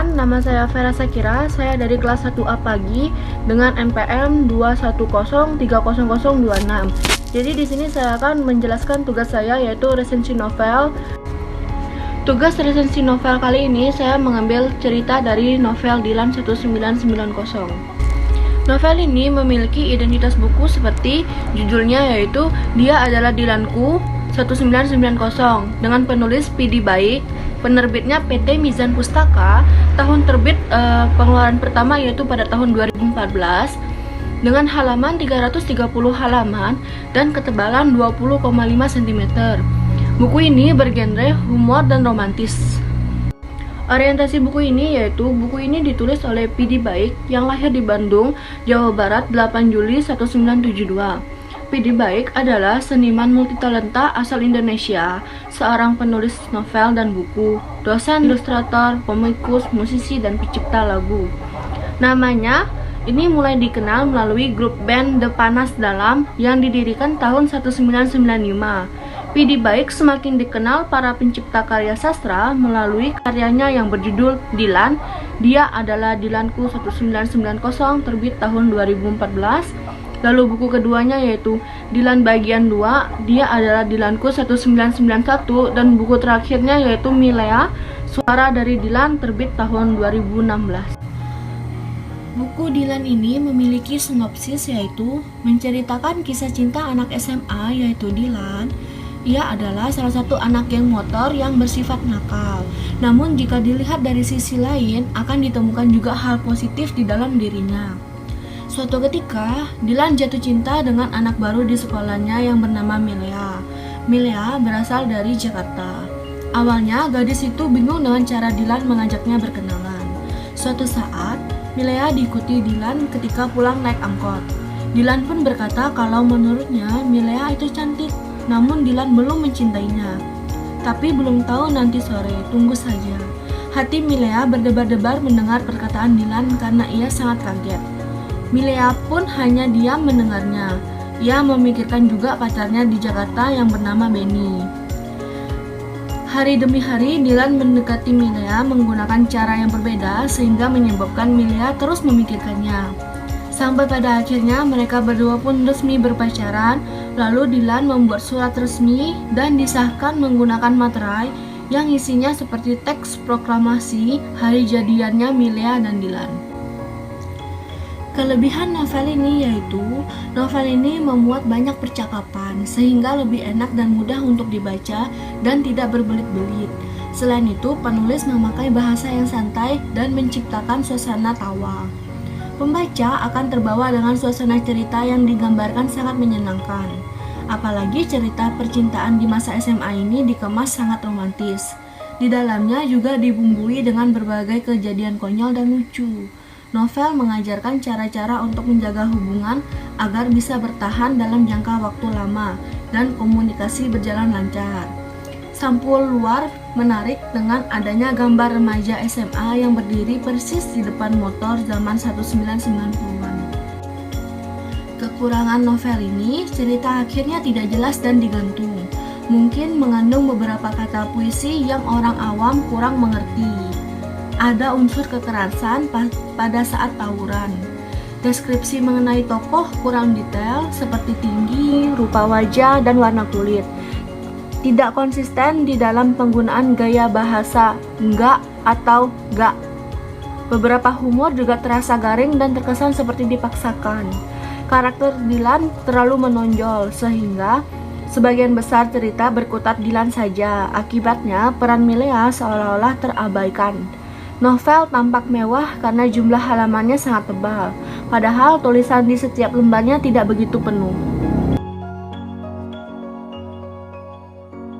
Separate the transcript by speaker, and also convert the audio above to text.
Speaker 1: Perkenalkan, nama saya Vera Sakira. Saya dari kelas 1A pagi dengan NPM 210300026. Jadi di sini saya akan menjelaskan tugas saya, yaitu resensi novel. Tugas resensi novel kali ini saya mengambil cerita dari novel Dilan 1990. Novel ini memiliki identitas buku seperti judulnya, yaitu Dia Adalah Dilanku 1990 dengan penulis Pidi Baik, penerbitnya PT Mizan Pustaka, tahun terbit pengeluaran pertama yaitu pada tahun 2014 dengan halaman 330 halaman dan ketebalan 20,5 cm. Buku ini bergenre humor dan romantis. Orientasi buku ini yaitu buku ini ditulis oleh Pidi Baik yang lahir di Bandung, Jawa Barat 8 Juli 1972. Pidi Baik adalah seniman multitalenta asal Indonesia, seorang penulis novel dan buku, dosen, ilustrator, komikus, musisi, dan pencipta lagu. Namanya ini mulai dikenal melalui grup band The Panas Dalam yang didirikan tahun 1995. Pidi Baik semakin dikenal para pencipta karya sastra melalui karyanya yang berjudul Dilan, Dia Adalah Dilanku 1990 terbit tahun 2014. Lalu buku keduanya yaitu Dilan bagian 2, Dia Adalah Dilanku 1991, dan buku terakhirnya yaitu Milea, Suara dari Dilan terbit tahun 2016. Buku Dilan ini memiliki sinopsis yaitu menceritakan kisah cinta anak SMA yaitu Dilan. Ia adalah salah satu anak geng motor yang bersifat nakal. Namun jika dilihat dari sisi lain, akan ditemukan juga hal positif di dalam dirinya. Suatu ketika, Dilan jatuh cinta dengan anak baru di sekolahnya yang bernama Milea. Milea berasal dari Jakarta. Awalnya, gadis itu bingung dengan cara Dilan mengajaknya berkenalan. Suatu saat, Milea diikuti Dilan ketika pulang naik angkot. Dilan pun berkata kalau menurutnya Milea itu cantik. Namun Dilan belum mencintainya. Tapi belum tahu nanti sore, tunggu saja. Hati Milea berdebar-debar mendengar perkataan Dilan karena ia sangat kaget. Milea pun hanya diam mendengarnya. Ia memikirkan juga pacarnya di Jakarta yang bernama Benny. Hari demi hari Dilan mendekati Milea menggunakan cara yang berbeda sehingga menyebabkan Milea terus memikirkannya. Sampai pada akhirnya mereka berdua pun resmi berpacaran. Lalu Dilan membuat surat resmi dan disahkan menggunakan materai yang isinya seperti teks proklamasi hari jadiannya Milea dan Dilan. Kelebihan novel ini yaitu novel ini memuat banyak percakapan sehingga lebih enak dan mudah untuk dibaca dan tidak berbelit-belit. Selain itu, penulis memakai bahasa yang santai dan menciptakan suasana tawa. Pembaca akan terbawa dengan suasana cerita yang digambarkan sangat menyenangkan. Apalagi cerita percintaan di masa SMA ini dikemas sangat romantis. Di dalamnya juga dibumbui dengan berbagai kejadian konyol dan lucu. Novel mengajarkan cara-cara untuk menjaga hubungan agar bisa bertahan dalam jangka waktu lama dan komunikasi berjalan lancar. Sampul luar menarik dengan adanya gambar remaja SMA yang berdiri persis di depan motor zaman 1990-an. Kekurangan novel ini, cerita akhirnya tidak jelas dan digantung. Mungkin mengandung beberapa kata puisi yang orang awam kurang mengerti. Ada unsur kekerasan pada saat tawuran. Deskripsi mengenai tokoh kurang detail seperti tinggi, rupa wajah, dan warna kulit. Tidak konsisten di dalam penggunaan gaya bahasa enggak atau gak. Beberapa humor juga terasa garing dan terkesan seperti dipaksakan. Karakter Dilan terlalu menonjol sehingga sebagian besar cerita berkutat Dilan saja. Akibatnya peran Milea seolah-olah terabaikan. Novel tampak mewah karena jumlah halamannya sangat tebal, padahal tulisan di setiap lembarnya tidak begitu penuh.